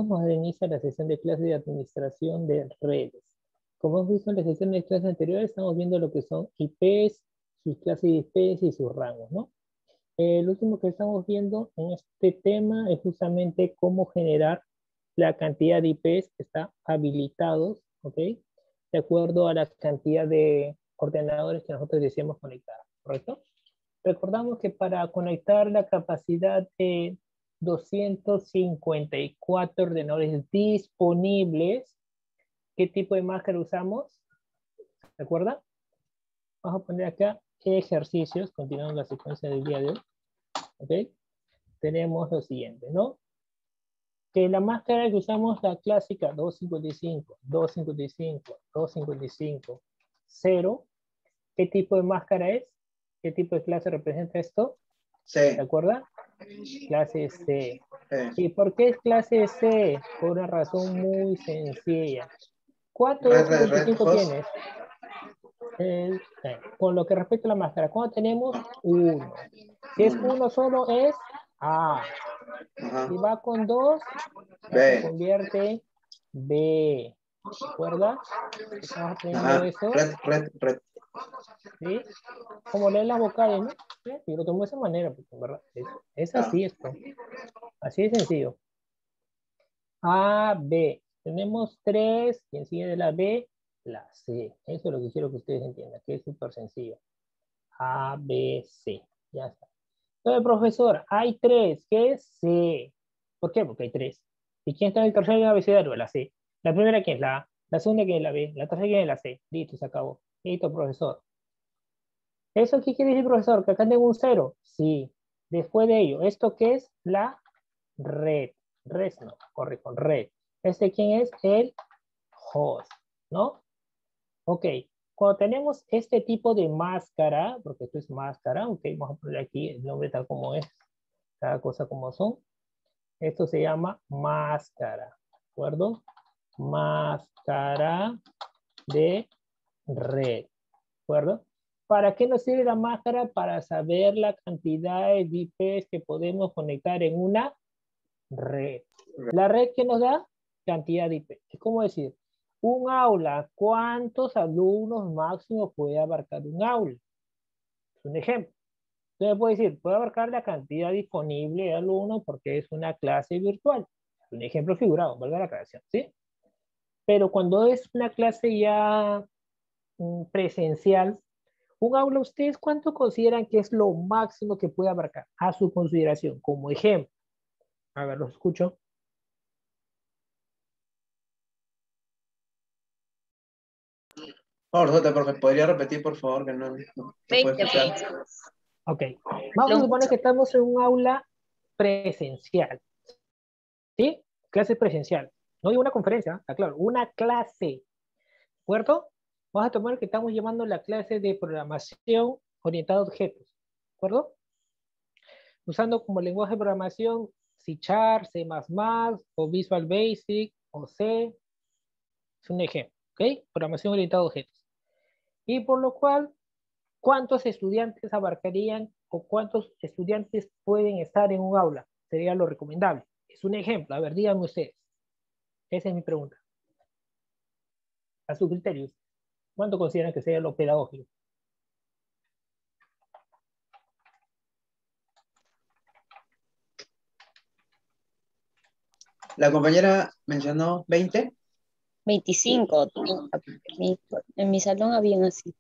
vamos a dar inicio a la sesión de clase de administración de redes. Como hemos visto en la sesión de clases anteriores, estamos viendo lo que son IPs, sus clases de IPs y sus rangos, ¿no? Lo último que estamos viendo en este tema es justamente cómo generar la cantidad de IPs que están habilitados, ¿ok? De acuerdo a la cantidad de ordenadores que nosotros deseamos conectar, ¿correcto? Recordamos que para conectar la capacidad de 254 ordenadores disponibles, ¿qué tipo de máscara usamos? ¿Se acuerdan? Vamos a poner acá ejercicios, continuando la secuencia del día de hoy. ¿Ok? Tenemos lo siguiente, ¿no? Que la máscara que usamos, la clásica 255, 255, 255, 0. ¿Qué tipo de máscara es? ¿Qué tipo de clase representa esto? C. ¿Se acuerdan? Clase C. ¿Y por qué es clase C? Por una razón muy sencilla. ¿Cuántos Red 255 host. tienes? Con lo que respecta a la máscara, ¿cuánto tenemos? 1. Si es 1 solo es A. Ajá. Si va con 2, ya se convierte en B. ¿De acuerdo? Estamos aprendiendo eso. Red. ¿Sí? Como leer las vocales, ¿no? ¿Sí? Y lo tomo de esa manera, porque en verdad es así esto. Así de sencillo. A, B. Tenemos 3. ¿Quién sigue de la B? La C. Eso es lo que quiero que ustedes entiendan, que es súper sencillo. A, B, C. Ya está. Entonces, profesor, hay 3. ¿Qué es C? ¿Por qué? Porque hay 3. ¿Y quién está en el tercer abecedario? La C. La primera, ¿quién es la A? La segunda, ¿quién es la B? La tercera, ¿quién es la C? Listo, se acabó. Listo, profesor. ¿Eso qué quiere decir, profesor? ¿Que acá tengo un 0? Sí. Después de ello, ¿esto qué es? La red. Red, no, correcto, red. ¿Este quién es? El host, ¿no? Ok. Cuando tenemos este tipo de máscara, porque esto es máscara, ok, vamos a poner aquí el nombre tal como es, cada cosa como son. Esto se llama máscara, ¿de acuerdo? Máscara de red, ¿de acuerdo? ¿Para qué nos sirve la máscara? Para saber la cantidad de IPs que podemos conectar en una red. La red que nos da cantidad de IP. Es como decir, un aula, ¿cuántos alumnos máximos puede abarcar un aula? Es un ejemplo. Entonces puede decir, puede abarcar la cantidad disponible de alumnos porque es una clase virtual. Es un ejemplo figurado, valga la aclaración, ¿sí? Pero cuando es una clase ya presencial, un aula, ¿ustedes cuánto consideran que es lo máximo que puede abarcar a su consideración? Como ejemplo. A ver, los escucho. Por favor, profe, ¿podría repetir, por favor, que no puedo 20 escuchar? personas. Ok. Vamos a suponer que estamos en un aula presencial. ¿Sí? Clase presencial. No digo una conferencia, está claro. Una clase. ¿De acuerdo? Vamos a tomar que estamos llamando la clase de programación orientada a objetos. ¿De acuerdo? Usando como lenguaje de programación C#, C++, o Visual Basic, o C. Es un ejemplo. ¿Ok? Programación orientada a objetos. Y por lo cual, ¿cuántos estudiantes abarcarían o cuántos estudiantes pueden estar en un aula? Sería lo recomendable. Es un ejemplo. A ver, díganme ustedes. Esa es mi pregunta. A su criterio, ¿cuánto consideran que sea lo pedagógico? La compañera mencionó 20. 25. En mi salón habían así.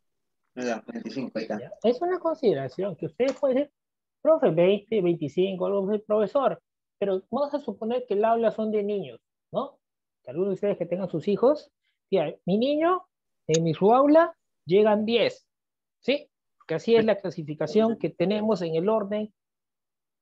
No, 25, ahí está. ¿Ya? Es una consideración que ustedes pueden decir, profe, 20, 25, algo así, profesor, pero vamos a suponer que el aula son de niños, ¿no? Que algunos de ustedes que tengan sus hijos, digan, mi niño, en su aula llegan 10, ¿sí? Que así es la clasificación que tenemos en el orden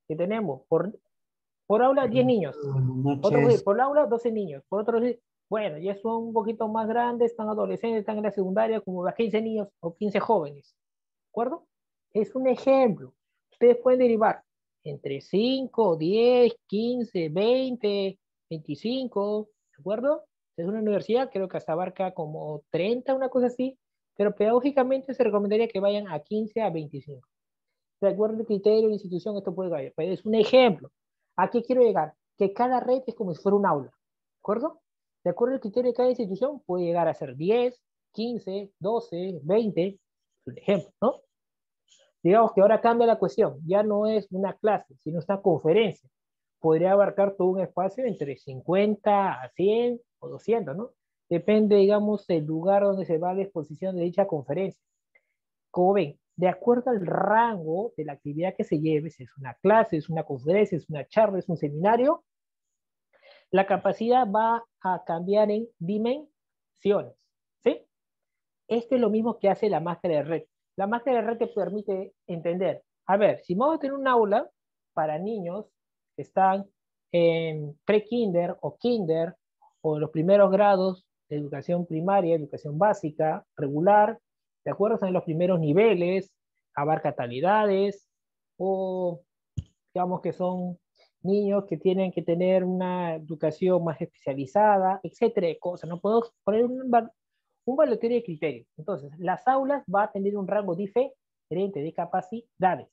que tenemos. Por aula, 10 niños. Otro puede decir, por aula, 12 niños. Por otro decir, bueno, ya son un poquito más grandes, están adolescentes, están en la secundaria, como las 15 niños o 15 jóvenes. ¿De acuerdo? Es un ejemplo. Ustedes pueden derivar entre 5, 10, 15, 20, 25, ¿de acuerdo? Es una universidad, creo que hasta abarca como 30, una cosa así, pero pedagógicamente se recomendaría que vayan a 15 a 25. De acuerdo al criterio de la institución, esto puede variar, pero es un ejemplo. ¿A qué quiero llegar? Que cada red es como si fuera un aula. acuerdo? De acuerdo al criterio de cada institución, puede llegar a ser 10, 15, 12, 20, es un ejemplo, ¿no? Digamos que ahora cambia la cuestión, ya no es una clase, sino una conferencia. Podría abarcar todo un espacio entre 50 a 100 o 200, ¿no? Depende, digamos, del lugar donde se va a la exposición de dicha conferencia. Como ven, de acuerdo al rango de la actividad que se lleve, si es una clase, es una conferencia, es una charla, es un seminario, la capacidad va a cambiar en dimensiones, ¿sí? Esto es lo mismo que hace la máscara de red. La máscara de red te permite entender, a ver, si vamos a tener un aula para niños que están en pre-kinder o kinder o los primeros grados de educación primaria, educación básica, regular, ¿de acuerdo? Están en los primeros niveles, abarca talidades, o digamos que son niños que tienen que tener una educación más especializada, etcétera, de cosas. No podemos poner un valoratorio de criterios. Entonces, las aulas va a tener un rango diferente de capacidades,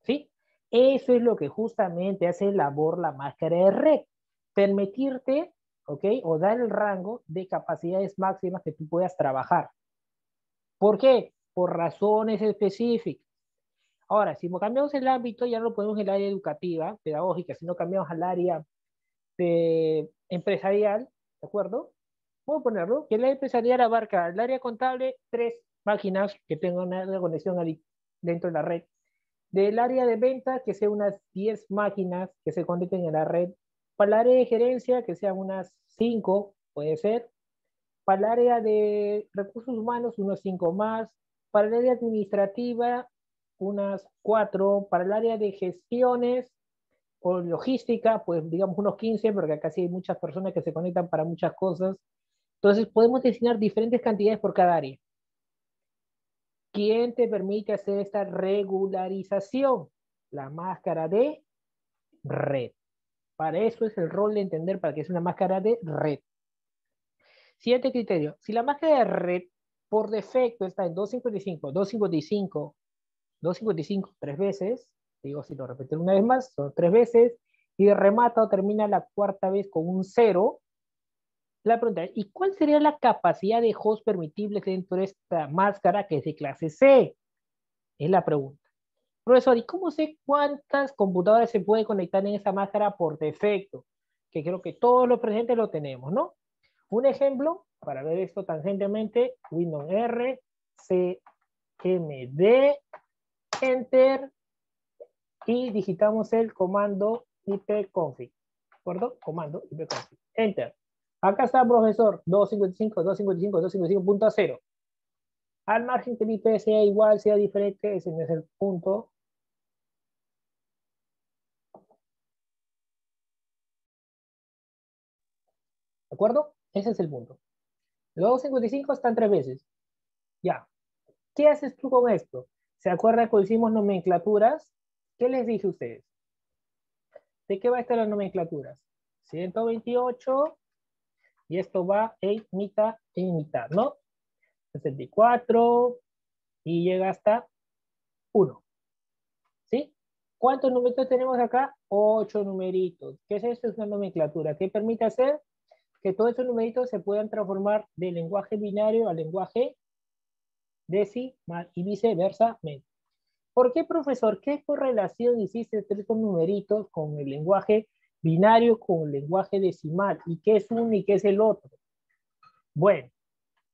¿sí? Eso es lo que justamente hace labor la máscara de red. Permitirte, ¿ok? O dar el rango de capacidades máximas que tú puedas trabajar. ¿Por qué? Por razones específicas. Ahora, si cambiamos el ámbito, ya no lo ponemos en el área educativa, pedagógica, sino cambiamos al área empresarial, ¿de acuerdo? Puedo ponerlo, que el área empresarial abarca el área contable, 3 máquinas que tengan una conexión dentro de la red. Del área de ventas, que sean unas 10 máquinas que se conecten en la red. Para el área de gerencia, que sean unas 5, puede ser. Para el área de recursos humanos, unos 5 más. Para el área administrativa, unas 4. Para el área de gestiones o logística, pues digamos unos 15, porque acá sí hay muchas personas que se conectan para muchas cosas. Entonces podemos designar diferentes cantidades por cada área. ¿Quién te permite hacer esta regularización? La máscara de red. Para eso es el rol de entender para qué es una máscara de red. Siguiente criterio. Si la máscara de red por defecto está en 255, 255, 255 3 veces, digo, si lo repito una vez más, son 3 veces, y remata o termina la cuarta vez con un 0, la pregunta es, ¿y cuál sería la capacidad de host permitibles dentro de esta máscara que es de clase C? Es la pregunta. Profesor, ¿y cómo sé cuántas computadoras se puede conectar en esa máscara por defecto? Que creo que todos los presentes lo tenemos, ¿no? Un ejemplo, para ver esto tangentemente, Windows R, CMD, Enter, y digitamos el comando ipconfig, ¿de acuerdo? Comando ipconfig, Enter. Acá está, profesor, 255, 255, 255.0. Al margen que el IP sea igual, sea diferente, ese no es el punto. ¿De acuerdo? Ese es el punto. Los 255 están 3 veces. Ya. ¿Qué haces tú con esto? ¿Se acuerdan cuando hicimos nomenclaturas? ¿Qué les dije a ustedes? ¿De qué va a estar las nomenclaturas? 128, y esto va en mitad, ¿no? 64, y llega hasta 1. ¿Sí? ¿Cuántos numeritos tenemos acá? 8 numeritos. ¿Qué es esto? Es una nomenclatura. ¿Qué permite hacer? Que todos estos numeritos se puedan transformar de lenguaje binario a lenguaje decimal y viceversa. ¿Por qué, profesor? ¿Qué correlación hiciste entre estos numeritos con el lenguaje binario, con el lenguaje decimal? ¿Y qué es uno y qué es el otro? Bueno,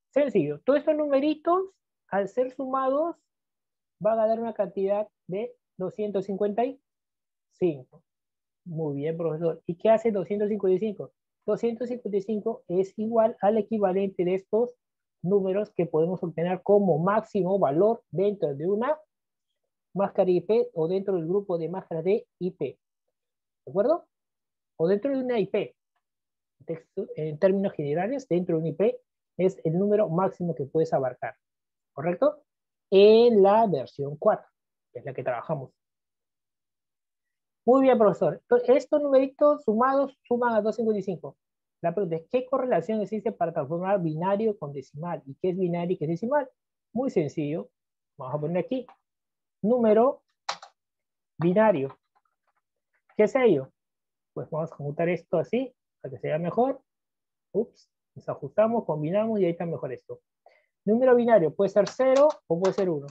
sencillo. Todos estos numeritos, al ser sumados, van a dar una cantidad de 255. Muy bien, profesor. ¿Y qué hace 255? 255 es igual al equivalente de estos números que podemos obtener como máximo valor dentro de una máscara IP o dentro del grupo de máscaras de IP. ¿De acuerdo? O dentro de una IP. En términos generales, dentro de una IP es el número máximo que puedes abarcar. ¿Correcto? En la versión 4, que es la que trabajamos. Muy bien, profesor. Entonces, estos numeritos sumados suman a 255. La pregunta es, ¿qué correlación existe para transformar binario con decimal? ¿Y qué es binario y qué es decimal? Muy sencillo. Vamos a poner aquí. Número binario. ¿Qué es ello? Pues vamos a conmutar esto así, para que se vea mejor. Ups, nos ajustamos, combinamos y ahí está mejor esto. Número binario puede ser 0 o puede ser 1.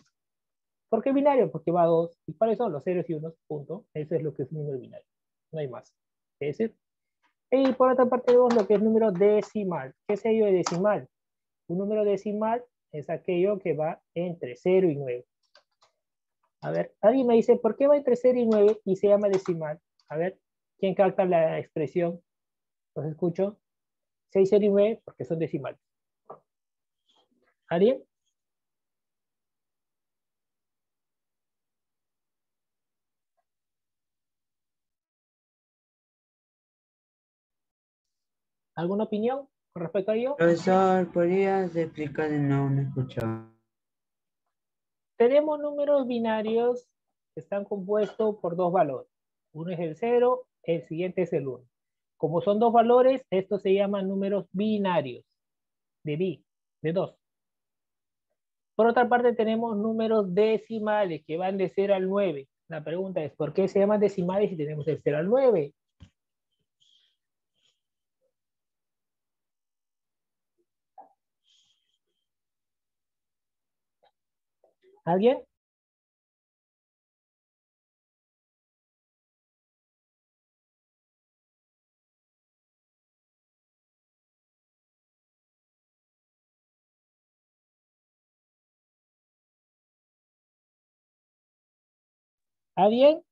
¿Por qué binario? Porque va a 2. ¿Y cuáles son los ceros y unos? Punto. Eso es lo que es un número binario. No hay más. Es decir, y por otra parte tenemos lo que es número decimal. ¿Qué es ello de decimal? Un número decimal es aquello que va entre 0 y 9. A ver, alguien me dice, ¿por qué va entre 0 y 9 y se llama decimal? A ver, ¿quién capta la expresión? Los escucho. 6, 0 y 9 porque son decimales. ¿Alguien? ¿Alguna opinión con respecto a ello? Profesor, ¿podrías explicar de nuevo? No escuchaba. Tenemos números binarios que están compuestos por dos valores. Uno es el 0, el siguiente es el 1. Como son dos valores, estos se llaman números binarios, de 2. Por otra parte, tenemos números decimales que van de 0 al 9. La pregunta es, ¿por qué se llaman decimales si tenemos de 0 al 9? ¿Alguien? ¿Alguien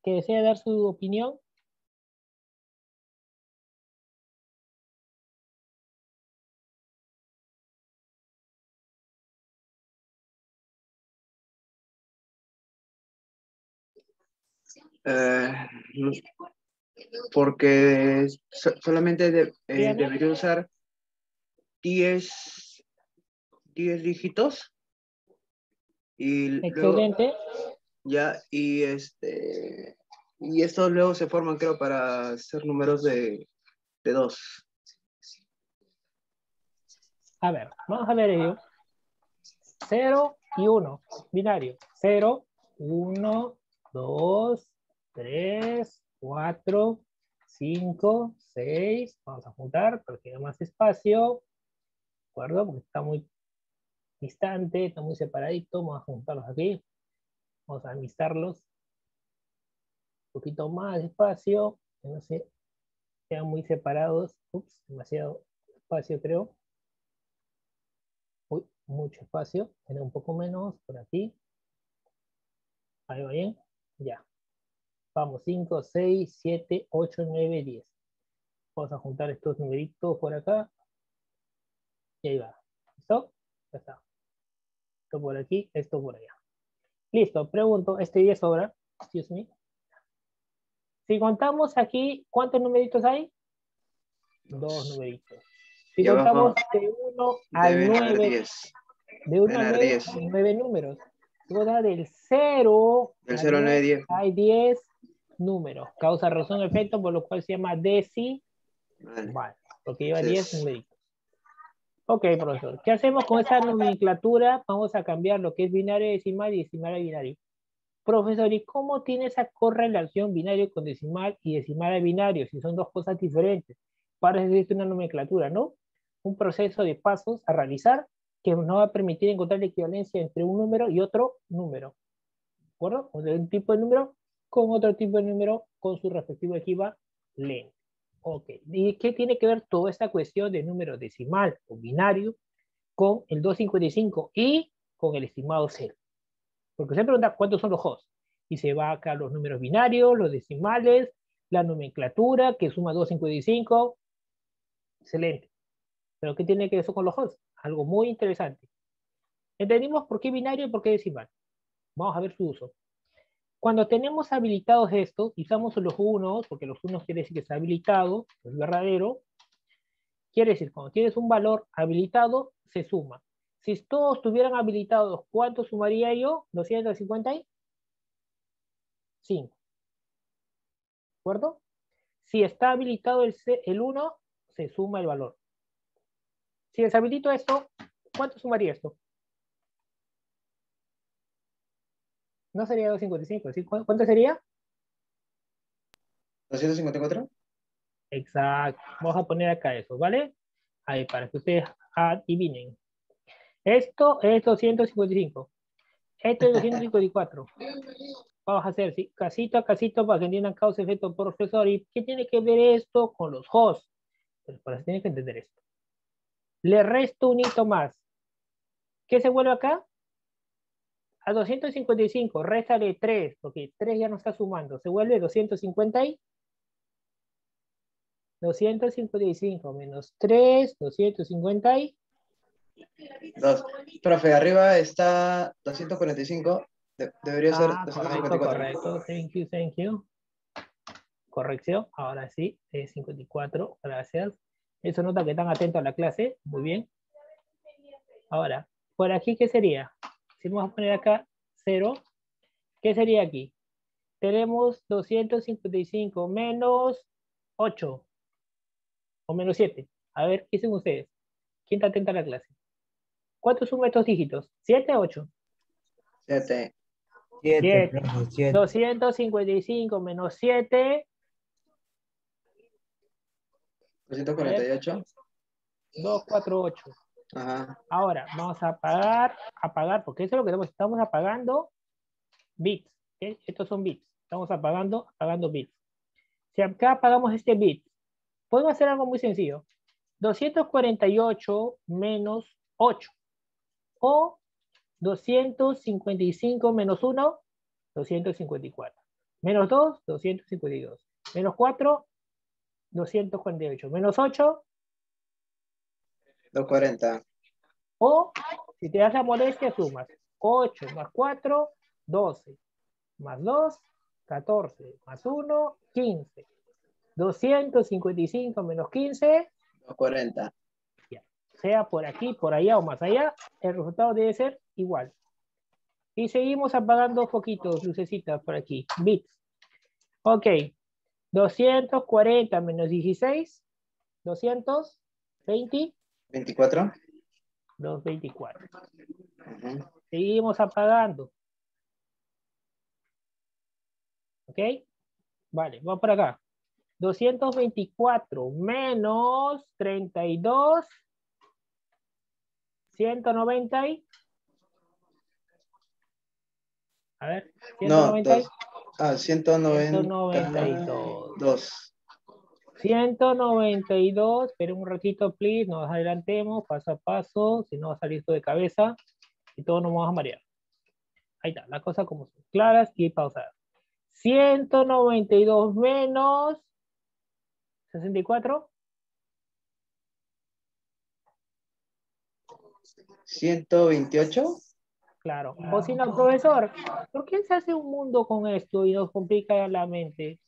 que desea dar su opinión? Eh, no, porque solamente Dígame. debería usar 10 dígitos y luego Excelente. ya, y estos luego se forman, creo, para ser números de 2. A ver, vamos a ver ello. 0 y 1, binario. 0, 1, 2, 3, 4, 5, 6. Vamos a juntar para que haya más espacio. ¿De acuerdo? Porque está muy distante, está muy separadito. Vamos a juntarlos aquí. Vamos a amistarlos. Un poquito más espacio. Que no se sean muy separados. Ups, demasiado espacio creo. Uy, mucho espacio. Era un poco menos por aquí. Ahí va bien. Ya. Vamos, 5, 6, 7, 8, 9, 10. Vamos a juntar estos numeritos por acá. Y ahí va. ¿Listo? Ya está. Esto por aquí, esto por allá. Listo, pregunto, ¿este 10 sobra? Excuse me. Si contamos aquí, ¿cuántos numeritos hay? Dos numeritos. Si Y abajo contamos de 1 al deben haber 9, 10. de 1 Deben al haber 9 10. hay 9 números. Luego del 0 Del al 0 al 9, 9 10. hay 10 números. Causa, razón, efecto, por lo cual se llama decimal, Vale. porque lleva 10 Entonces, numeritos. Ok, profesor. ¿Qué hacemos con esta nomenclatura? Vamos a cambiar lo que es binario decimal y decimal a binario. Profesor, ¿y cómo tiene esa correlación binario con decimal y decimal a binario? Si son dos cosas diferentes. Para eso existe una nomenclatura, ¿no? Un proceso de pasos a realizar que nos va a permitir encontrar la equivalencia entre un número y otro número. ¿De acuerdo? O de un tipo de número con otro tipo de número con su respectivo equivalente. Ok. ¿Y qué tiene que ver toda esta cuestión de número decimal o binario con el 255 y con el estimado 0? Porque se pregunta cuántos son los hosts. Y se va acá los números binarios, los decimales, la nomenclatura que suma 255. Excelente. Pero ¿qué tiene que ver eso con los hosts? Algo muy interesante. Entendimos por qué binario y por qué decimal. Vamos a ver su uso. Cuando tenemos habilitados estos, usamos los unos, porque los unos quiere decir que está habilitado, es verdadero. Quiere decir, cuando tienes un valor habilitado, se suma. Si todos estuvieran habilitados, ¿cuánto sumaría yo? 255. ¿De acuerdo? Si está habilitado el 1, se suma el valor. Si deshabilito esto, ¿cuánto sumaría esto? No sería 255, ¿sí? ¿Cuánto sería? 254. Exacto. Vamos a poner acá eso, ¿vale? Ahí, para que ustedes adivinen. Esto es 255. Esto es 254. Vamos a hacer ¿sí? Casito a casito para que entiendan causa y efecto, profesor. ¿Y qué tiene que ver esto con los hosts? Pues para eso tienen que entender esto. Le resto un hito más. ¿Qué se vuelve acá? A 255, réstale 3, porque 3 ya no está sumando. Se vuelve 255 menos 3, 250 y... 2. Profe, arriba está 245. Debería ser correcto, 254. correcto. Thank you. Corrección. Ahora sí, 54. Gracias. Eso nota que están atentos a la clase. Muy bien. Ahora, por aquí, ¿qué sería? Si vamos a poner acá 0, ¿qué sería aquí? Tenemos 255 menos 8 o menos 7. A ver, ¿qué dicen ustedes? ¿Quién está atento a la clase? ¿Cuántos son estos dígitos? ¿7 o 8? 7. 7, 7. profe, 7. 255 menos 7. 248. 248. Ajá. Ahora, vamos a apagar, porque eso es lo que estamos apagando bits. ¿Okay? Estos son bits. Estamos apagando bits. Si acá apagamos este bit, podemos hacer algo muy sencillo. 248 menos 8. O 255 menos 1, 254. Menos 2, 252. Menos 4, 248. Menos 8, 240. o si te das la molestia, sumas 8 más 4, 12. Más 2, 14. Más 1, 15. 255 menos 15, 240. ya. Sea por aquí, por allá o más allá, el resultado debe ser igual. Y seguimos apagando foquitos, lucecitas por aquí, bits. Ok, 240 menos 16, 220, 24. 224. Ajá. Seguimos apagando. Ok, vale, vamos por acá. 224 menos 32, 190 y... A ver, No, 190 y... 192. 192, esperen un ratito, please, no nos adelantemos, paso a paso, si no va a salir esto de cabeza y todos nos vamos a marear. Ahí está, las cosas como son, claras y pausadas. 192 menos 64. 128. Claro. O si no, profesor, ¿por qué se hace un mundo con esto y nos complica la mente?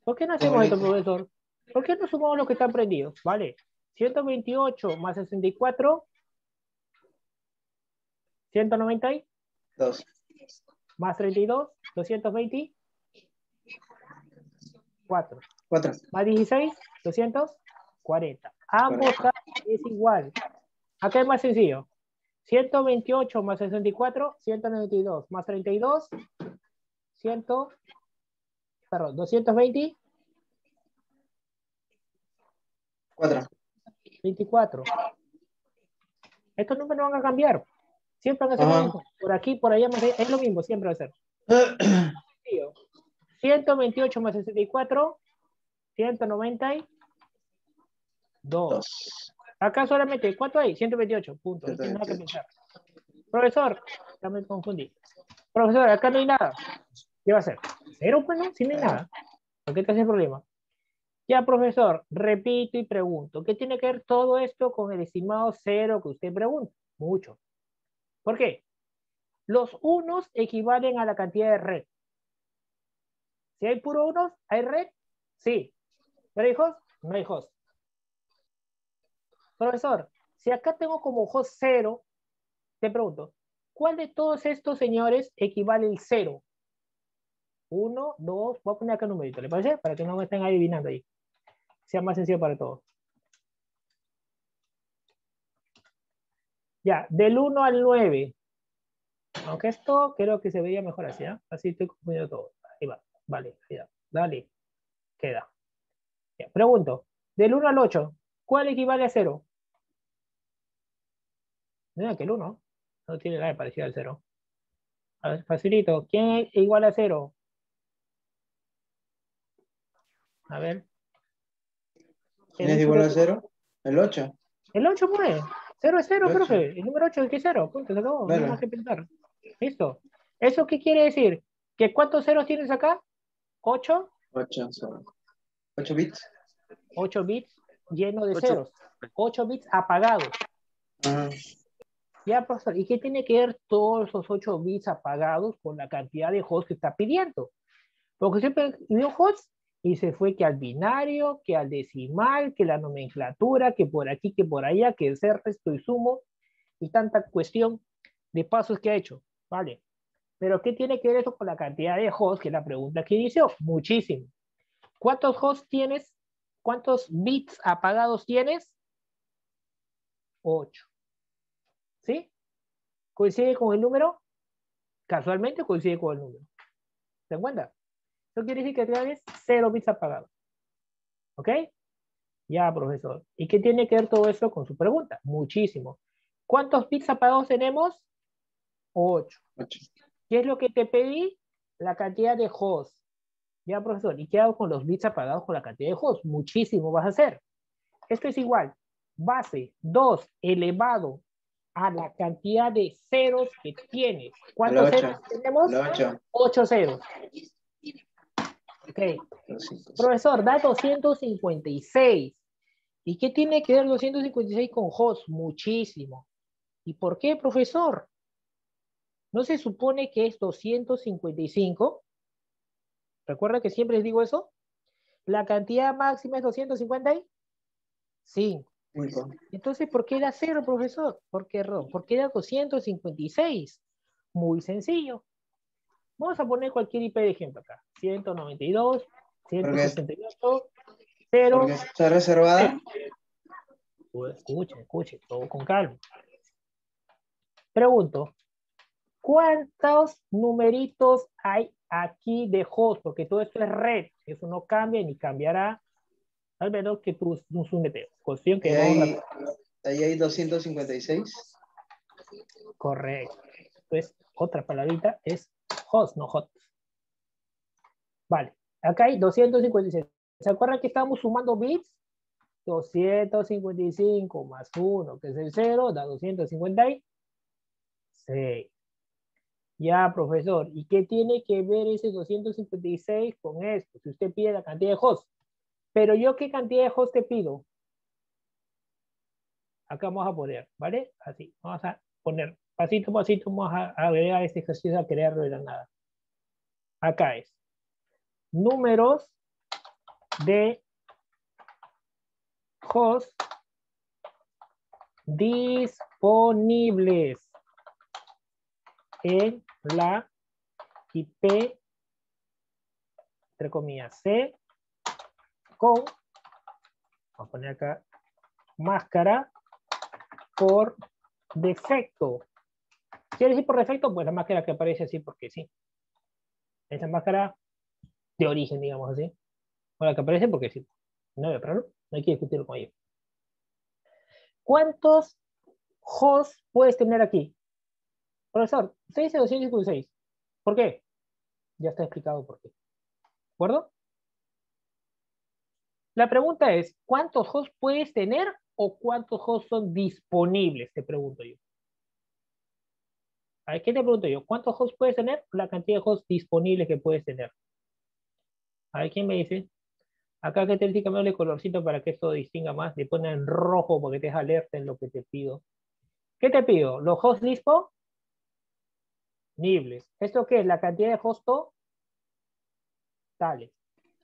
¿Por qué no hacemos esto, profesor? ¿Por qué no sumamos lo que está aprendido? Vale. 128 más 64. 192 2. más 32. 224. 4. Más 16. 240. Ambos es igual. Acá es más sencillo. 128 más 64, 192 más 32, 220, 4. 24. Estos números no van a cambiar. Siempre van a ser lo mismo. Por aquí, por allá, es lo mismo, siempre va a ser. 128 más 64, 192. Acá solamente, ¿cuánto hay? 128, punto. No tiene nada que pensar. Profesor, ya me confundí. Profesor, acá no hay nada. ¿Qué va a hacer? ¿Cero? Pues no, si no hay nada. ¿Por qué te hace el problema? Ya, profesor, repito y pregunto. ¿Qué tiene que ver todo esto con el estimado cero que usted pregunta? Mucho. ¿Por qué? Los unos equivalen a la cantidad de red. Si hay puro unos, ¿hay red? Sí. ¿Pero hay host? No hay host. Profesor, si acá tengo como host 0, te pregunto, ¿cuál de todos estos señores equivale el 0? 1, 2, voy a poner acá un numerito, ¿le parece? Para que no me estén adivinando ahí. Sea más sencillo para todos. Ya, del 1 al 9. Aunque esto creo que se veía mejor así, ¿eh? Así estoy confundiendo todo. Ahí va, vale, ahí va. Dale, queda. Ya, pregunto, del 1 al 8, ¿cuál equivale a 0? Mira que el 1 no tiene nada parecido al 0. A ver, facilito. ¿Quién es igual a 0? A ver. ¿Quién es igual a 0? El 8. El 8, pues. 0 es 0, El 8. profe. El número 8 es que es 0. Punto, se acabó. No hay Claro. más que pensar. Listo. ¿Eso qué quiere decir? ¿Que cuántos ceros tienes acá? 8. 8 bits. 8 bits lleno de 8. ceros. 8 bits apagados. Ajá. Ya, profesor. ¿Y qué tiene que ver todos esos 8 bits apagados con la cantidad de hosts que está pidiendo? Porque siempre dio hosts y se fue que al binario, que al decimal, que la nomenclatura, que por aquí, que por allá, que ser, resto y sumo, y tanta cuestión de pasos que ha hecho. Vale. Pero ¿qué tiene que ver eso con la cantidad de hosts? Que es la pregunta que inició. Muchísimo. ¿Cuántos hosts tienes? ¿Cuántos bits apagados tienes? 8. ¿Sí? ¿Coincide con el número? Casualmente coincide con el número. ¿Se dan cuenta? Eso quiere decir que tienes 0 bits apagados. ¿Ok? Ya, profesor. ¿Y qué tiene que ver todo eso con su pregunta? Muchísimo. ¿Cuántos bits apagados tenemos? 8. ¿Qué es lo que te pedí? La cantidad de hosts. Ya, profesor. ¿Y qué hago con los bits apagados con la cantidad de hosts? Muchísimo vas a hacer. Esto es igual. Base 2 elevado a la cantidad de ceros que tienes. ¿Cuántos ceros tenemos? 8 ceros. Ok. Profesor, da 256. ¿Y qué tiene que ver 256 con hosts? Muchísimo. ¿Y por qué, profesor? ¿No se supone que es 255? ¿Recuerda que siempre les digo eso? La cantidad máxima es 255. Entonces, ¿por qué da 0, profesor? ¿Por qué error? ¿Por qué da 256? Muy sencillo. Vamos a poner cualquier IP de ejemplo acá. 192, 168, 0. Porque está reservada. Escuche, todo con calma. Pregunto, ¿cuántos numeritos hay aquí de host? Porque todo esto es red. Eso no cambia ni cambiará, al menos que tú un meteo. Cuestión que ahí hay 256. Correcto. Entonces, otra palabrita es host, no hot. Vale. Acá hay 256. ¿Se acuerdan que estábamos sumando bits? 255 más 1, que es el 0, da 256. Ya, profesor. ¿Y qué tiene que ver ese 256 con esto? Si usted pide la cantidad de hosts. Pero yo, ¿qué cantidad de hosts te pido? Acá vamos a poner, ¿vale? Así. Vamos a poner pasito a pasito, vamos a agregar este ejercicio a crearlo de la nada. Acá es números de hosts disponibles en la IP, entre comillas, C, con, vamos a poner acá, máscara por defecto. ¿Qué quiere decir por defecto? Pues la máscara que aparece así porque sí. Esa máscara de origen, digamos así. O la que aparece porque sí. No, pero no hay que discutirlo con ellos. ¿Cuántos hosts puedes tener aquí? Profesor, usted dice 256. ¿Por qué? Ya está explicado por qué. ¿De acuerdo? La pregunta es, ¿cuántos hosts puedes tener o cuántos hosts son disponibles? Te pregunto yo. A ver, ¿qué te pregunto yo? ¿Cuántos hosts puedes tener? La cantidad de hosts disponibles que puedes tener. A ver, ¿quién me dice? Acá que te dice cambiarle el colorcito para que esto distinga más. Le ponen en rojo porque te deja alerta en lo que te pido. ¿Qué te pido? ¿Los hosts disponibles? ¿Esto qué es? La cantidad de hosts totales.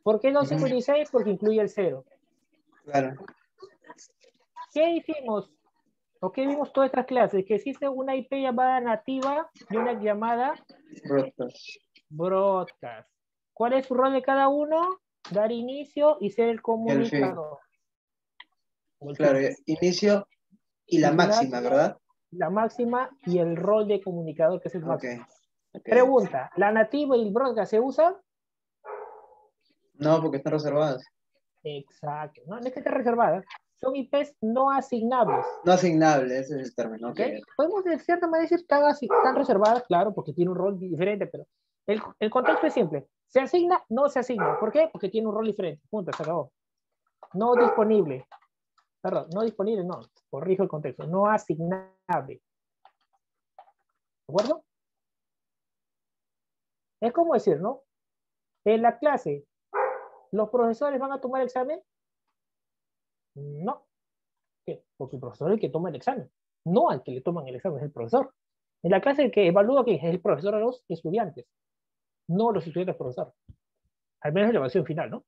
¿Por qué 256? Porque incluye el 0. Claro. ¿Qué hicimos? ¿O qué vimos todas estas clases? Que existe una IP llamada nativa y una llamada broadcast. ¿Cuál es su rol de cada uno? Dar inicio y ser el comunicador. Claro, inicio y la máxima, ¿verdad? La máxima y el rol de comunicador, que es el máximo. Okay. Pregunta, ¿la nativa y el broadcast se usan? No, porque están reservadas. Exacto. No es que esté reservada. Son IPs no asignables. No asignable, ese es el término. ¿Ok? Podemos de cierta manera decir que están reservadas, claro, porque tiene un rol diferente, pero el contexto es simple. ¿Se asigna? No se asigna. ¿Por qué? Porque tiene un rol diferente. Punto, se acabó. No disponible. Perdón, no disponible, no. Corrijo el contexto. No asignable. ¿De acuerdo? Es como decir, ¿no? En la clase, ¿los profesores van a tomar examen? No. ¿Qué? Porque el profesor es el que toma el examen. No al que le toman el examen, es el profesor. En la clase el que evalúa que es el profesor a los estudiantes, no los estudiantes al profesor. Al menos en la evaluación final, ¿no?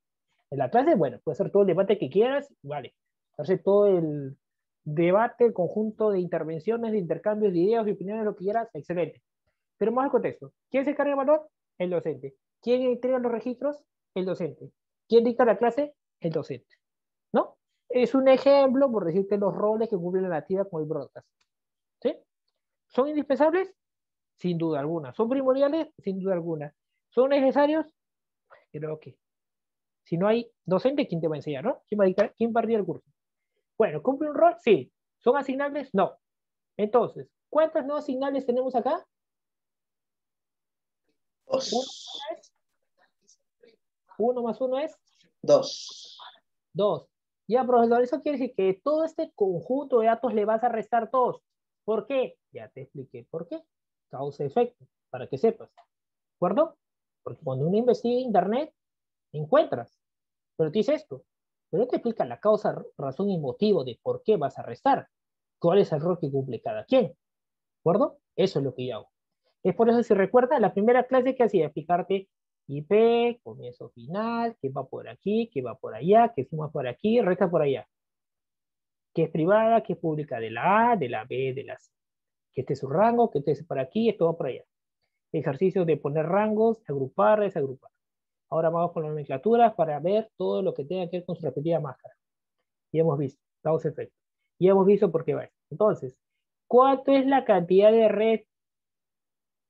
En la clase, bueno, puede hacer todo el debate que quieras, vale. Hacer todo el debate, el conjunto de intervenciones, de intercambios de ideas y opiniones, lo que quieras, excelente. Pero más el contexto. ¿Quién se carga el valor? El docente. ¿Quién entrega los registros? El docente. ¿Quién dicta la clase? El docente. ¿No? Es un ejemplo, por decirte, los roles que cumple la nativa con el broadcast. ¿Sí? ¿Son indispensables? Sin duda alguna. ¿Son primordiales? Sin duda alguna. ¿Son necesarios? Creo que. Si no hay docente, ¿quién te va a enseñar, no? ¿Quién va a dictar? ¿Quién va a el curso? Bueno, ¿cumple un rol? Sí. ¿Son asignables? No. Entonces, ¿cuántas no asignables tenemos acá? Dos. Uno más uno es Dos. 2. Ya, profesor, eso quiere decir que todo este conjunto de datos le vas a restar todos. ¿Por qué? Ya te expliqué por qué. Causa-efecto, para que sepas. ¿De acuerdo? Porque cuando uno investiga en internet, encuentras. Pero te dice esto. Pero te explica la causa, razón y motivo de por qué vas a restar. ¿Cuál es el rol que cumple cada quien? ¿De acuerdo? Eso es lo que yo hago. Es por eso, si recuerda, la primera clase que hacía, explicarte IP, comienzo final, que va por aquí, que va por allá, que suma por aquí, resta por allá. Que es privada, que es pública, de la A, de la B, de la C. Que esté su rango, que esté por aquí, esto va por allá. Ejercicio de poner rangos, agrupar, desagrupar. Ahora vamos con las nomenclaturas para ver todo lo que tenga que ver con su respectiva máscara. Ya hemos visto, causa efecto. Ya hemos visto por qué va. Entonces, ¿cuánto es la cantidad de red?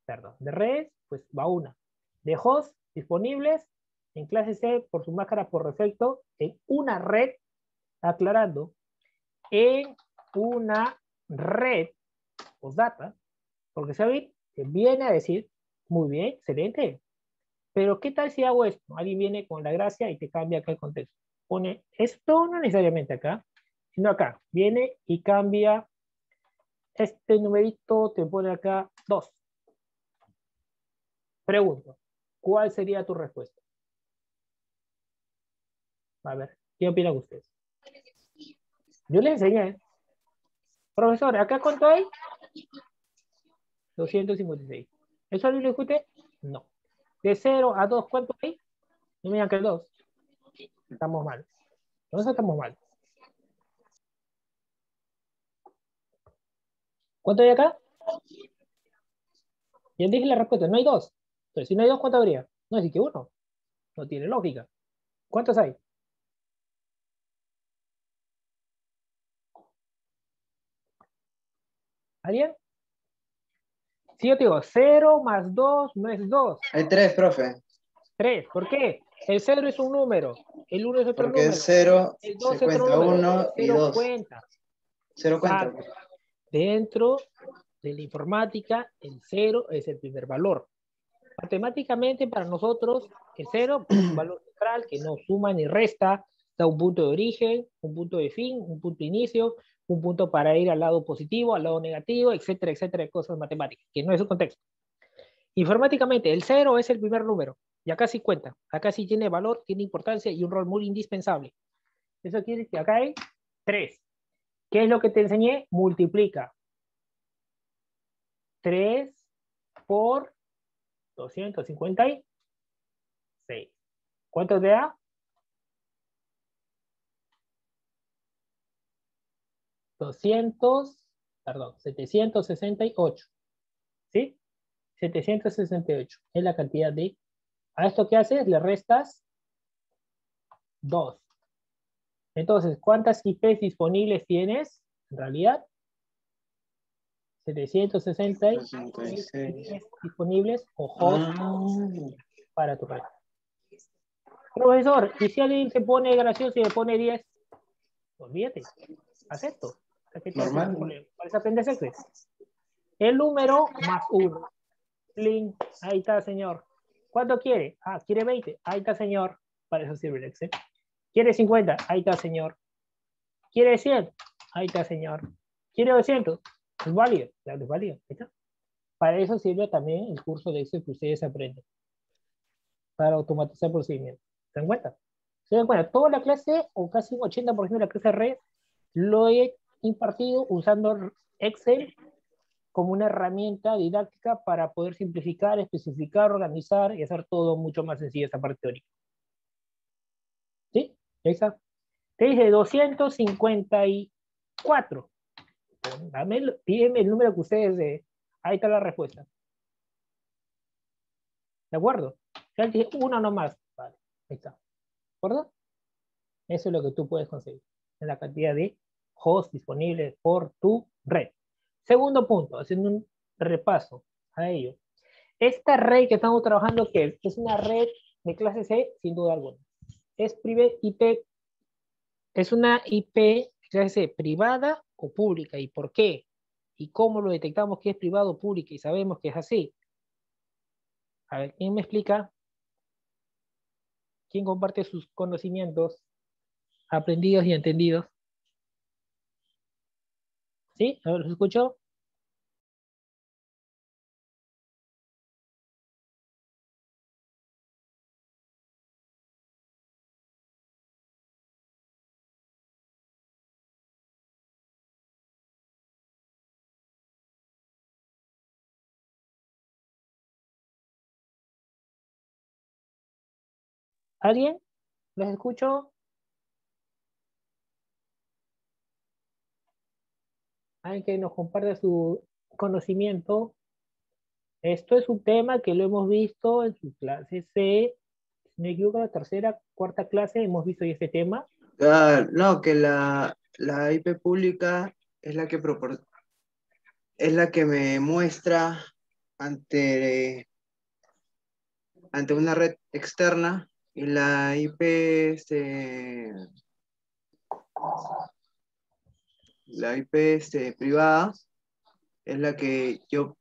Perdón, de redes, pues va una. De hosts disponibles en clase C por su máscara por defecto en una red, aclarando, en una red, postdata, porque saben que viene a decir, muy bien, excelente, pero ¿qué tal si hago esto? Alguien viene con la gracia y te cambia acá el contexto. Pone esto, no necesariamente acá, sino acá. Viene y cambia este numerito, te pone acá 2. Pregunto, ¿cuál sería tu respuesta? A ver, ¿qué opinan ustedes? Yo les enseñé. Profesor, ¿acá cuánto hay? 256. ¿Eso alguien lo discute? No. De 0 a 2, ¿cuánto hay? No me digan que el 2. Estamos mal. Nosotros estamos mal. ¿Cuánto hay acá? Ya dije la respuesta, no hay 2. Entonces, si no hay 2, ¿cuánto habría? No, es decir que 1. No tiene lógica. ¿Cuántos hay? ¿Alguien? Si yo te digo 0 más 2 no es 2. Hay tres, profe. 3. ¿Por qué? El 0 es un número. El 1 es otro Porque número. es 0, El 2 se es otro cuenta número. 1 y 0 2. cuenta. 0 cuenta. Exacto. Dentro de la informática, el 0 es el primer valor. Matemáticamente, para nosotros, el 0 es un valor central que no suma ni resta, da un punto de origen, un punto de fin, un punto de inicio, un punto para ir al lado positivo, al lado negativo, etcétera, etcétera, de cosas matemáticas, que no es su contexto. Informáticamente, el 0 es el primer número, y acá sí cuenta, acá sí tiene valor, tiene importancia y un rol muy indispensable. Eso quiere decir que acá hay 3. ¿Qué es lo que te enseñé? Multiplica 3 por 256. ¿Cuánto te da? 768. ¿Sí? 768 es la cantidad de... ¿A esto qué haces? Le restas 2. Entonces, ¿cuántas IPs disponibles tienes? En realidad, 766 IPs disponibles o hosts para tu red. Profesor, ¿y si alguien se pone gracioso y le pone 10? Olvídate. Acepto. ¿Qué te Normal. hace problema? ¿Cuál es aprender Excel? El número más 1. Link. Ahí está, señor. ¿Cuánto quiere? Ah, quiere 20. Ahí está, señor. Para eso sirve el Excel. ¿Quiere 50? Ahí está, señor. ¿Quiere 100? Ahí está, señor. ¿Quiere 200? Es válido. Claro, es válido. Ahí está. Para eso sirve también el curso de Excel que ustedes aprenden. Para automatizar procedimientos. ¿Se dan cuenta? ¿Se dan cuenta? Toda la clase, o casi un 80% de la clase red, lo he impartido usando Excel como una herramienta didáctica para poder simplificar, especificar, organizar y hacer todo mucho más sencillo esa parte teórica. ¿Sí? Esa. Te dice 254. Pídeme el número que ustedes de. Ahí está la respuesta. ¿De acuerdo? Ya dije uno nomás. Vale, ahí está. ¿De acuerdo? Eso es lo que tú puedes conseguir en la cantidad de hosts disponibles por tu red. Segundo punto, haciendo un repaso a ello. Esta red que estamos trabajando, ¿qué es? Es una red de clase C, sin duda alguna. Es IP, es una IP clase C, privada o pública. ¿Y por qué? ¿Y cómo lo detectamos que es privado o pública? Y sabemos que es así. A ver, ¿quién me explica? ¿Quién comparte sus conocimientos aprendidos y entendidos? ¿Sí? A ver, ¿los escucho? ¿Alguien? ¿Los escucho? Alguien que nos comparte su conocimiento. Esto es un tema que lo hemos visto en su clase C. Si me equivoco, la tercera, cuarta clase hemos visto ya este tema. No, que la IP pública es es la que me muestra ante una red externa y la IP, privada es la que yo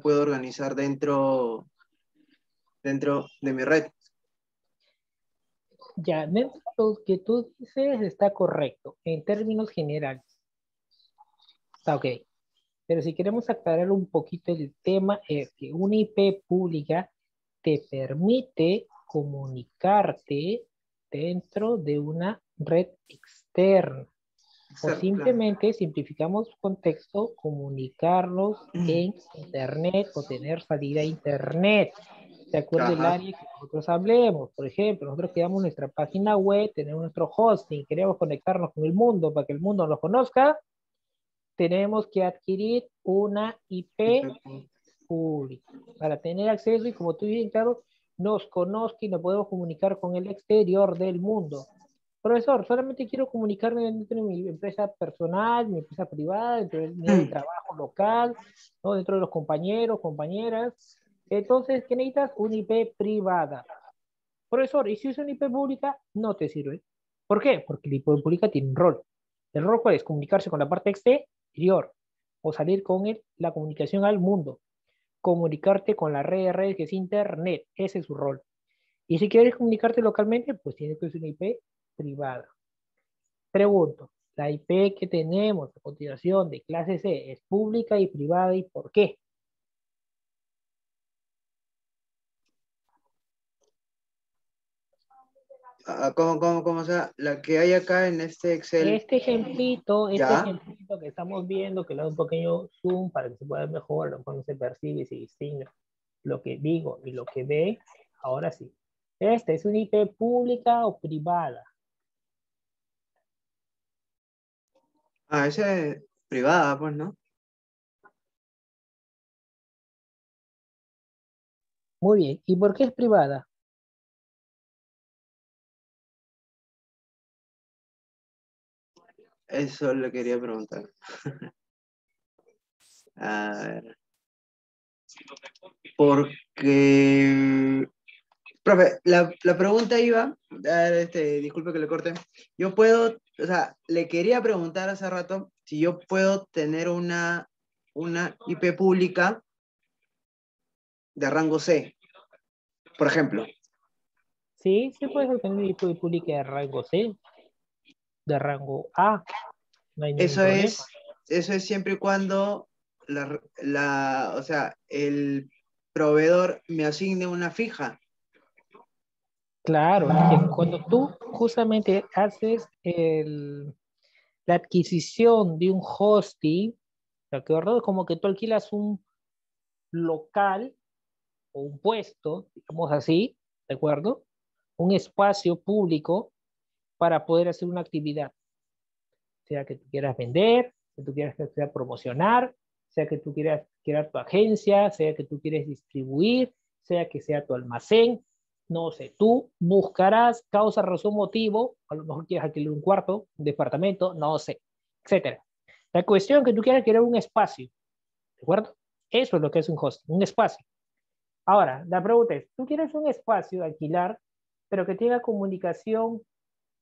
puedo organizar dentro de mi red. Ya, dentro de lo que tú dices está correcto, en términos generales. Está ok. Pero si queremos aclarar un poquito el tema, es que una IP pública te permite comunicarte dentro de una red externa. O Exacto, simplemente simplificamos contexto, comunicarnos en Internet o tener salida a Internet. De acuerdo al ajá, área que nosotros hablemos. Por ejemplo, nosotros creamos nuestra página web, tenemos nuestro hosting, queremos conectarnos con el mundo para que el mundo nos conozca, tenemos que adquirir una IP pública para tener acceso y, como tú dices, claro, nos conozca y nos podemos comunicar con el exterior del mundo. Profesor, solamente quiero comunicarme dentro de mi empresa personal, mi empresa privada, dentro de mi trabajo local, ¿no? Dentro de los compañeros, compañeras. Entonces, ¿qué necesitas? Una IP privada. Profesor, ¿y si es una IP pública? No te sirve. ¿Por qué? Porque la IP pública tiene un rol. ¿El rol cuál es? Comunicarse con la parte exterior o salir con la comunicación al mundo. Comunicarte con la red de redes que es Internet. Ese es su rol. Y si quieres comunicarte localmente, pues tienes que ser una IP privada. Pregunto, ¿la IP que tenemos a continuación de clase C es pública y privada y por qué? ¿Cómo sea? La que hay acá en este Excel, Este ejemplito ya. que estamos viendo, que le da un pequeño zoom para que se pueda mejor, cuando se percibe y se distingue lo que digo y lo que ve, ahora sí. Esta es una IP pública o privada. Esa es privada, pues, ¿no? Muy bien. ¿Y por qué es privada? Eso le quería preguntar. A ver. Porque Profe, la pregunta iba, disculpe que le corte, yo puedo, o sea, le quería preguntar hace rato si yo puedo tener una IP pública de rango C, por ejemplo. Sí, sí puedes obtener IP pública de rango C, de rango A, no hay ningún problema. Eso es siempre y cuando o sea, el proveedor me asigne una fija. Claro, es que cuando tú justamente haces la adquisición de un hosting, ¿de acuerdo? Es como que tú alquilas un local o un puesto, digamos así, ¿de acuerdo? Un espacio público para poder hacer una actividad, sea que tú quieras vender, que tú quieras promocionar, sea que tú quieras crear tu agencia, sea que tú quieres distribuir, sea que sea tu almacén, no sé, tú buscarás causa, razón, motivo, a lo mejor quieres alquilar un cuarto, un departamento, no sé, etcétera. La cuestión es que tú quieras crear un espacio, ¿de acuerdo? Eso es lo que es un hosting, un espacio. Ahora, la pregunta es, ¿tú quieres un espacio de alquilar, pero que tenga comunicación,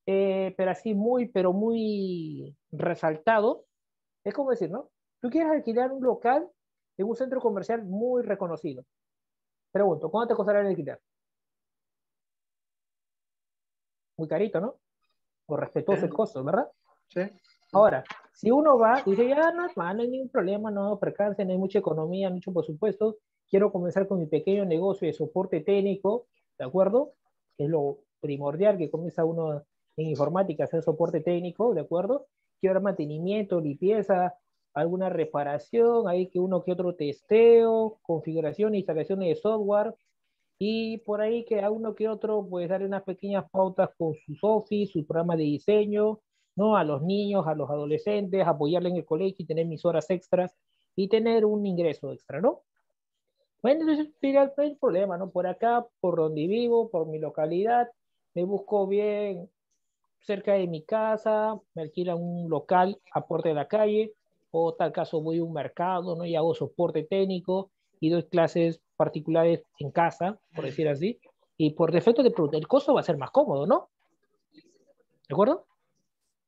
pero así pero muy resaltado? Es como decir, ¿no? Tú quieres alquilar un local en un centro comercial muy reconocido. Pregunto, ¿cuánto te costará el alquiler? Muy carito, ¿no? Por respetuoso el costo, ¿verdad? Sí. Ahora, si uno va y dice, ya no, no hay ningún problema, no, percance, no hay mucha economía, mucho presupuesto, quiero comenzar con mi pequeño negocio de soporte técnico, ¿de acuerdo? Es lo primordial que comienza uno en informática, hacer soporte técnico, ¿de acuerdo? Quiero mantenimiento, limpieza, alguna reparación, ahí que uno que otro testeo, configuración, instalaciones de software, y por ahí que a uno que otro, pues darle unas pequeñas pautas con sus Office, su programa de diseño, ¿no? A los niños, a los adolescentes, apoyarle en el colegio y tener mis horas extras y tener un ingreso extra, ¿no? Bueno, entonces no hay problema, ¿no? Por acá, por donde vivo, por mi localidad, me busco bien cerca de mi casa, me alquilan un local a puerta de la calle, o tal caso voy a un mercado, ¿no? Y hago soporte técnico y doy clases particulares en casa, por decir así, y por defecto de producto, el costo va a ser más cómodo, ¿no? ¿De acuerdo?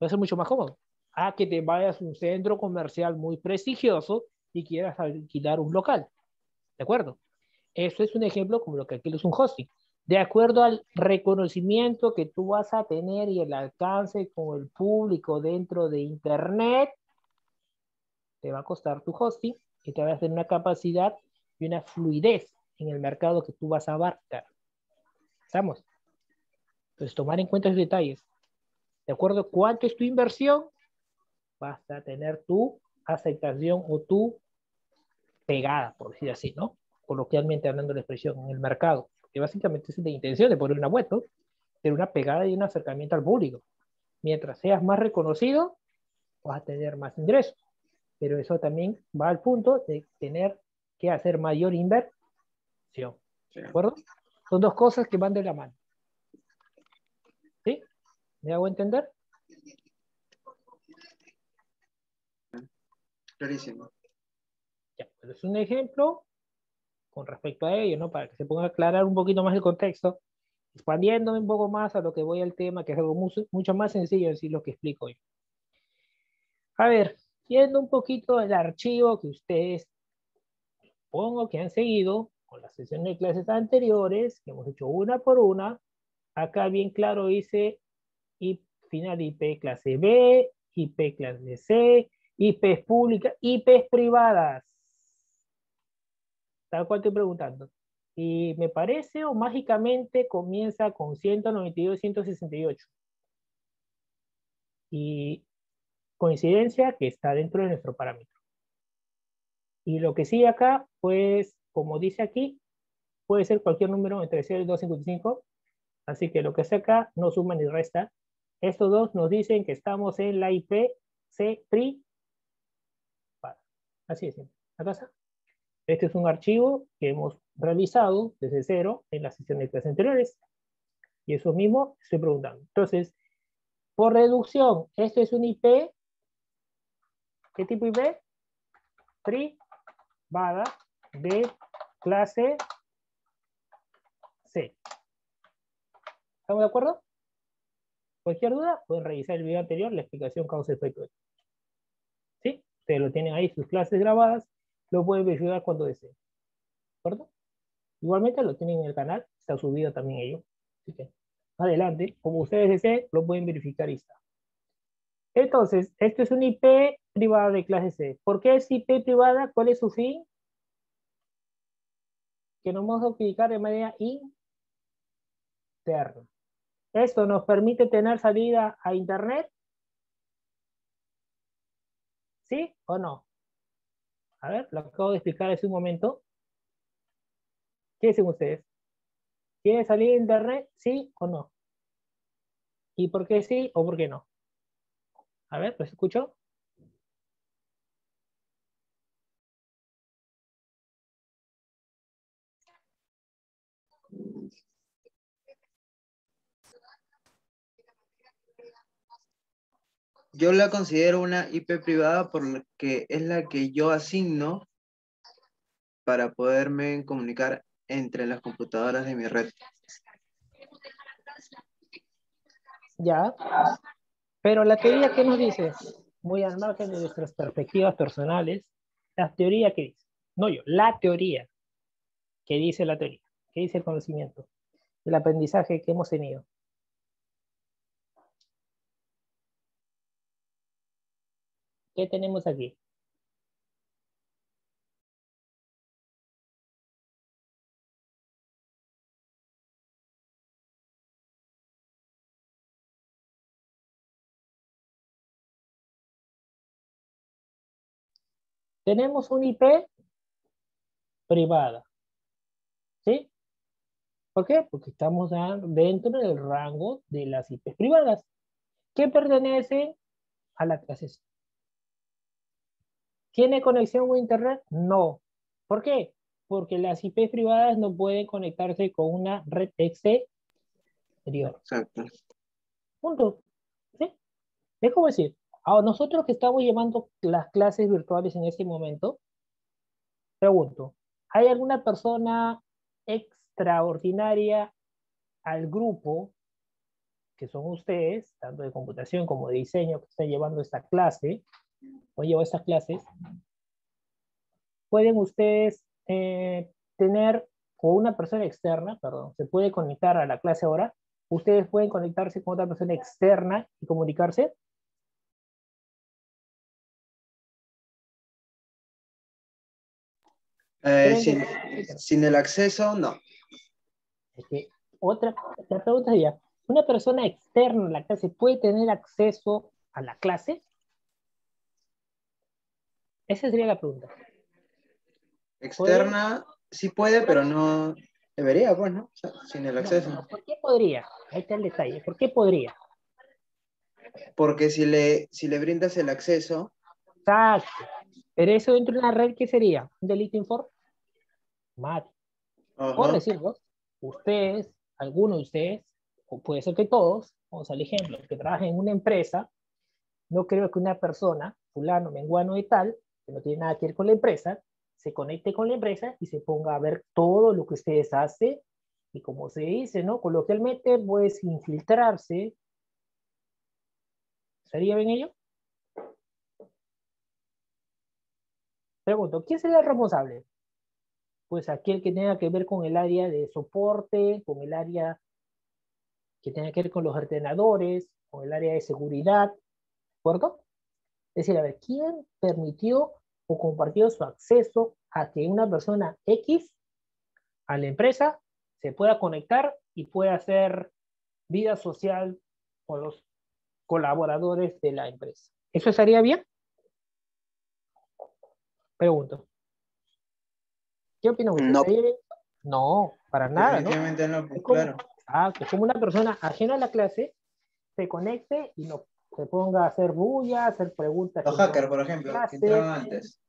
Va a ser mucho más cómodo. A que te vayas a un centro comercial muy prestigioso y quieras alquilar un local, ¿de acuerdo? Eso es un ejemplo como lo que aquí es un hosting. De acuerdo al reconocimiento que tú vas a tener y el alcance con el público dentro de Internet, te va a costar tu hosting y te va a hacer una capacidad y una fluidez en el mercado que tú vas a abarcar. ¿Estamos? Entonces, tomar en cuenta esos detalles. De acuerdo a cuánto es tu inversión, vas a tener tu aceptación o tu pegada, por decir así, ¿no? Coloquialmente hablando de la expresión en el mercado. Que básicamente es la intención de poner una web, ¿no? Tener una pegada y un acercamiento al público. Mientras seas más reconocido, vas a tener más ingresos. Pero eso también va al punto de tener que hacer mayor inversión. ¿De acuerdo? Son dos cosas que van de la mano. ¿Sí? ¿Me hago entender? Clarísimo. Ya, pues es un ejemplo con respecto a ello, ¿no? Para que se pueda aclarar un poquito más el contexto, expandiéndome un poco más a lo que voy al tema, que es algo mucho más sencillo decir lo que explico yo. A ver, viendo un poquito el archivo que ustedes pongo que han seguido con las sesiones de clases anteriores, que hemos hecho una por una, acá bien claro dice final IP clase B, IP clase C, IPs públicas, IPs privadas. Tal cual estoy preguntando. Y me parece o mágicamente comienza con 192 y 168. Y coincidencia que está dentro de nuestro parámetro. Y lo que sigue acá, pues, como dice aquí, puede ser cualquier número entre 0 y 255. Así que lo que está acá no suma ni resta. Estos dos nos dicen que estamos en la IP C privada. Así es. Acá está. Este es un archivo que hemos realizado desde cero en las sesiones de clases anteriores. Y eso mismo estoy preguntando. Entonces, por reducción, este es un IP. ¿Qué tipo IP? Privada de clase C. ¿Estamos de acuerdo? Cualquier duda, pueden revisar el video anterior, la explicación causa-efecto. ¿Sí? Ustedes lo tienen ahí, sus clases grabadas, lo pueden verificar cuando deseen. ¿De acuerdo? Igualmente lo tienen en el canal, está subido también ello. Así que, adelante, como ustedes deseen, lo pueden verificar y está. Entonces, esto es una IP privada de clase C. ¿Por qué es IP privada? ¿Cuál es su fin? Que nos vamos a ubicar de manera interna. ¿Esto nos permite tener salida a Internet? ¿Sí o no? A ver, lo acabo de explicar hace un momento. ¿Qué dicen ustedes? ¿Quiere salir a Internet? ¿Sí o no? ¿Y por qué sí o por qué no? A ver, ¿los escucho? Yo la considero una IP privada porque es la que yo asigno para poderme comunicar entre las computadoras de mi red. Ya. Pero la teoría, ¿qué nos dice? Muy al margen de nuestras perspectivas personales, la teoría que dice. No yo, la teoría. ¿Qué dice la teoría? ¿Qué dice el conocimiento? El aprendizaje que hemos tenido. ¿Qué tenemos aquí? Tenemos una IP privada. ¿Sí? ¿Por qué? Porque estamos dentro del rango de las IPs privadas, que pertenecen a la clase C. ¿Tiene conexión a Internet? No. ¿Por qué? Porque las IPs privadas no pueden conectarse con una red exterior. Exacto. Punto. ¿Sí? Es como decir, a nosotros que estamos llevando las clases virtuales en este momento, pregunto, ¿hay alguna persona extraordinaria al grupo, que son ustedes, tanto de computación como de diseño, que están llevando esta clase, o llevo estas clases? Pueden ustedes tener, o una persona externa, perdón, se puede conectar a la clase ahora, ustedes pueden conectarse con otra persona externa y comunicarse. ¿Creen que Sin el acceso, no. es que la pregunta sería, ¿una persona externa a la clase puede tener acceso a la clase? Esa sería la pregunta. ¿Podría? Externa sí puede, pero no debería, pues, ¿no? O sea, sin el acceso. No, ¿por qué podría? Ahí está el detalle. ¿Por qué podría? Porque si le brindas el acceso, Exacto. Pero eso dentro de una red, ¿qué sería? ¿Un delito informático? Por ajá, decirlo, ustedes, algunos de ustedes, o puede ser que todos, vamos al ejemplo, que trabajen en una empresa, no creo que una persona, fulano, menguano y tal, que no tiene nada que ver con la empresa, se conecte con la empresa y se ponga a ver todo lo que ustedes hacen y como se dice, ¿no? Coloquialmente, pues infiltrarse. ¿Sería bien ello? Pregunto, ¿quién sería el responsable? Pues aquel que tenga que ver con el área de soporte, con el área que tenga que ver con los ordenadores, con el área de seguridad, ¿de acuerdo? Es decir, a ver, ¿quién permitió o compartió su acceso a que una persona X a la empresa se pueda conectar y pueda hacer vida social con los colaboradores de la empresa? ¿Eso estaría bien? Pregunto. ¿Qué opinan ustedes? no, ¿Estaría bien? No, para nada, ¿no? definitivamente no, pues Es como, claro. es como una persona ajena a la clase se conecte y no se ponga a hacer bulla, a hacer preguntas Los que no hackers, por ejemplo, que clase. entraron antes.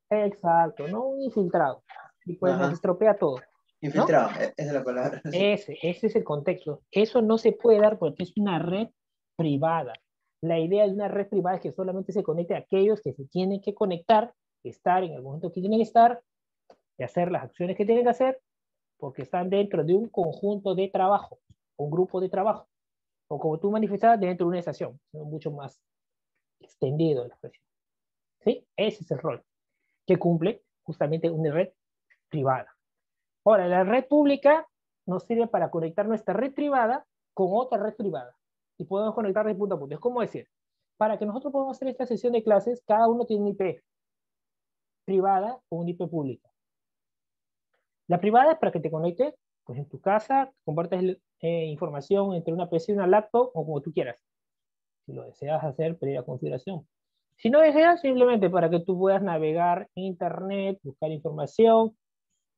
Exacto, ¿no? Un infiltrado. Y pues nos Ajá, estropea todo, ¿no? infiltrado, esa es la palabra. Sí. Ese es el contexto. Eso no se puede dar porque es una red privada. La idea de una red privada es que solamente se conecte a aquellos que se tienen que conectar, estar en el momento que tienen que estar y hacer las acciones que tienen que hacer porque están dentro de un conjunto de trabajo. un grupo de trabajo, o como tú manifestabas, dentro de una estación, sino mucho más extendido la expresión. ¿Sí? Ese es el rol que cumple justamente una red privada. Ahora, la red pública nos sirve para conectar nuestra red privada con otra red privada. Y podemos conectar de punto a punto. Es como decir, para que nosotros podamos hacer esta sesión de clases, cada uno tiene una IP privada o una IP pública. La privada es para que te conectes pues, en tu casa, compartes información entre una PC y una laptop o como tú quieras. Si lo deseas hacer, previa configuración. Si no deseas, simplemente para que tú puedas navegar en internet, buscar información,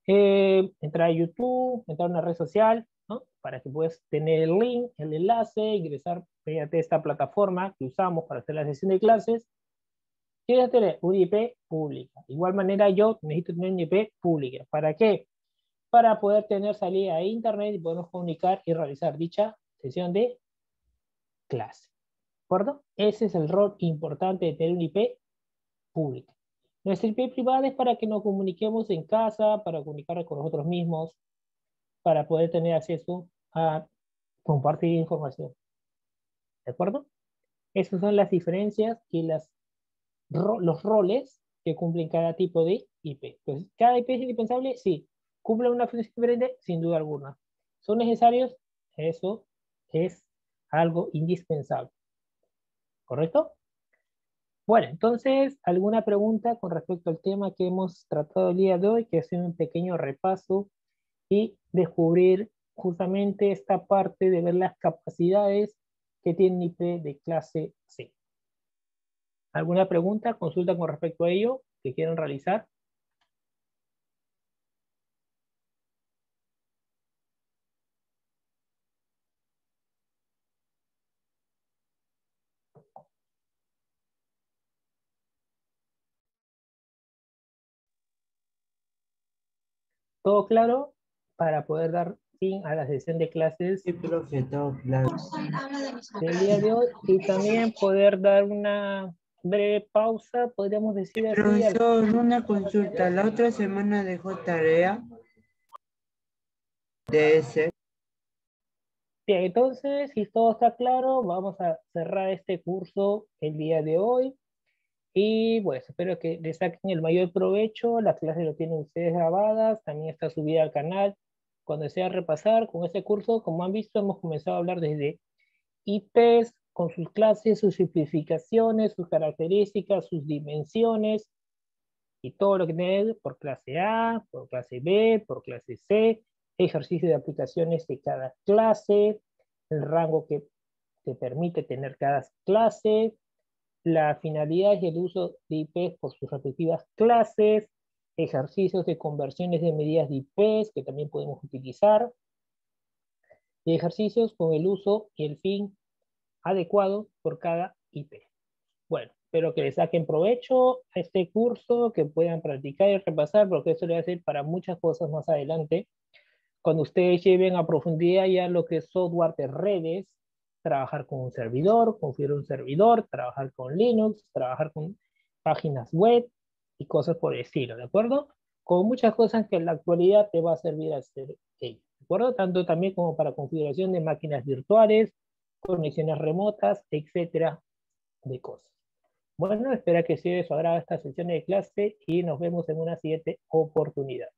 entrar a YouTube, entrar a una red social, ¿no? Para que puedas tener el link, el enlace, ingresar mediante esta plataforma que usamos para hacer la sesión de clases. Quieres tener una IP pública. De igual manera, yo necesito tener una IP pública. ¿Para qué? Para poder tener salida a internet y podernos comunicar y realizar dicha sesión de clase. ¿De acuerdo? Ese es el rol importante de tener una IP pública. Nuestra IP privada es para que nos comuniquemos en casa, para comunicarnos con nosotros mismos, para poder tener acceso a compartir información. ¿De acuerdo? Esas son las diferencias y los roles que cumplen cada tipo de IP. Entonces, ¿cada IP es indispensable? Sí. ¿Cumple una función diferente? Sin duda alguna. ¿Son necesarios? Eso es algo indispensable. ¿Correcto? Bueno, entonces, ¿alguna pregunta con respecto al tema que hemos tratado el día de hoy? Que es un pequeño repaso y descubrir justamente esta parte de ver las capacidades que tiene un IP de clase C. ¿Alguna pregunta, consulta con respecto a ello que quieran realizar? ¿Todo claro? Para poder dar fin a la sesión de clases Sí, profe, todo claro. del día de hoy y también poder dar una breve pausa, podríamos decir así. Profesor, una consulta. La otra semana dejó tarea de ese. Bien, entonces, si todo está claro, vamos a cerrar este curso el día de hoy. Y bueno, espero que le saquen el mayor provecho. Las clases lo tienen ustedes grabadas, también está subida al canal. Cuando desea repasar con este curso, como han visto, hemos comenzado a hablar desde IPs, con sus clases, sus simplificaciones, sus características, sus dimensiones, y todo lo que tiene por clase A, por clase B, por clase C, ejercicio de aplicaciones de cada clase, el rango que te permite tener cada clase, la finalidad y el uso de IPs por sus respectivas clases, ejercicios de conversiones de medidas de IPs que también podemos utilizar, y ejercicios con el uso y el fin adecuado por cada IP. Bueno, espero que le saquen provecho a este curso, que puedan practicar y repasar, porque eso le va a servir para muchas cosas más adelante. Cuando ustedes lleven a profundidad ya lo que es software de redes, trabajar con un servidor, configurar un servidor, trabajar con Linux, trabajar con páginas web y cosas por el estilo, ¿de acuerdo? Con muchas cosas que en la actualidad te va a servir a hacer ello, ¿de acuerdo? Tanto también como para configuración de máquinas virtuales, conexiones remotas, etcétera, de cosas. Bueno, espero que sea de su agrado esta sesión de clase y nos vemos en una siguiente oportunidad.